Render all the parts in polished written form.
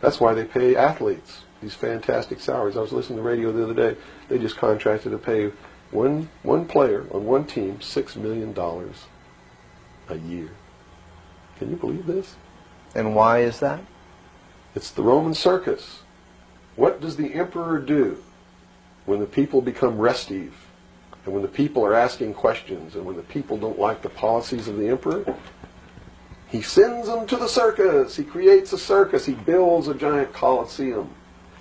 That's why they pay athletes these fantastic salaries. I was listening to the radio the other day. They just contracted to pay one player on one team $6 million a year. Can you believe this? And why is that? It's the Roman circus. What does the emperor do when the people become restive, and when the people are asking questions, and when the people don't like the policies of the emperor? He sends them to the circus. He creates a circus. He builds a giant coliseum.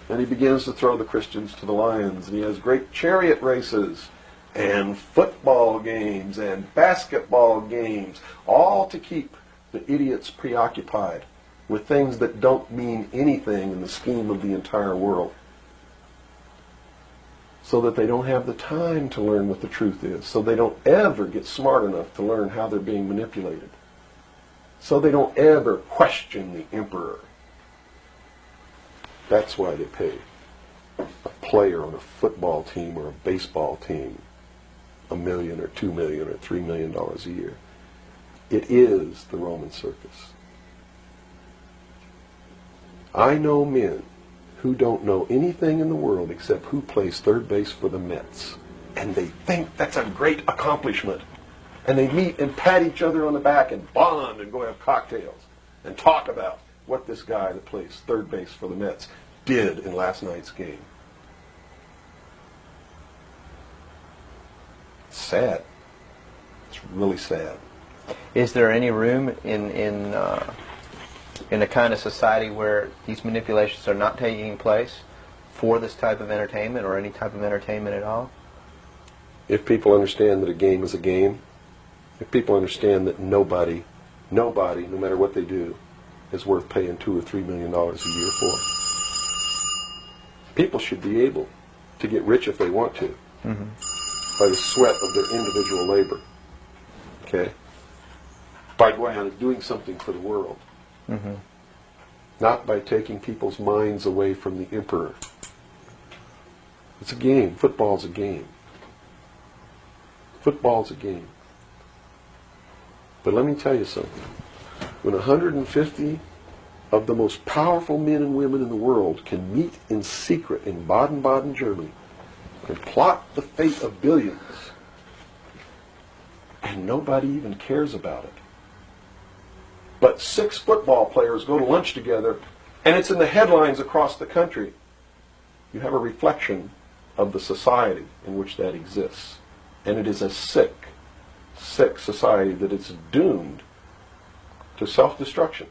And he begins to throw the Christians to the lions. And he has great chariot races and football games and basketball games, all to keep the idiots preoccupied with things that don't mean anything in the scheme of the entire world, so that they don't have the time to learn what the truth is, so they don't ever get smart enough to learn how they're being manipulated, so they don't ever question the emperor. That's why they pay a player on a football team or a baseball team $1 million or $2 million or $3 million a year. It is the Roman circus. I know men who don't know anything in the world except who plays third base for the Mets. And they think that's a great accomplishment. And they meet and pat each other on the back and bond and go have cocktails and talk about what this guy that plays third base for the Mets did in last night's game. It's sad. It's really sad. Is there any room in a kind of society where these manipulations are not taking place for this type of entertainment, or any type of entertainment at all? If people understand that a game is a game, if people understand that nobody, no matter what they do, is worth paying $2 or $3 million a year for, people should be able to get rich if they want to, by the sweat of their individual labor. Okay? By going out and doing something for the world. Not by taking people's minds away from the emperor. It's a game. Football's a game. Football's a game. But let me tell you something. When 150 of the most powerful men and women in the world can meet in secret in Baden-Baden, Germany, and plot the fate of billions, and nobody even cares about it, but 6 football players go to lunch together, and it's in the headlines across the country, you have a reflection of the society in which that exists. And it is a sick society that is doomed to self-destruction.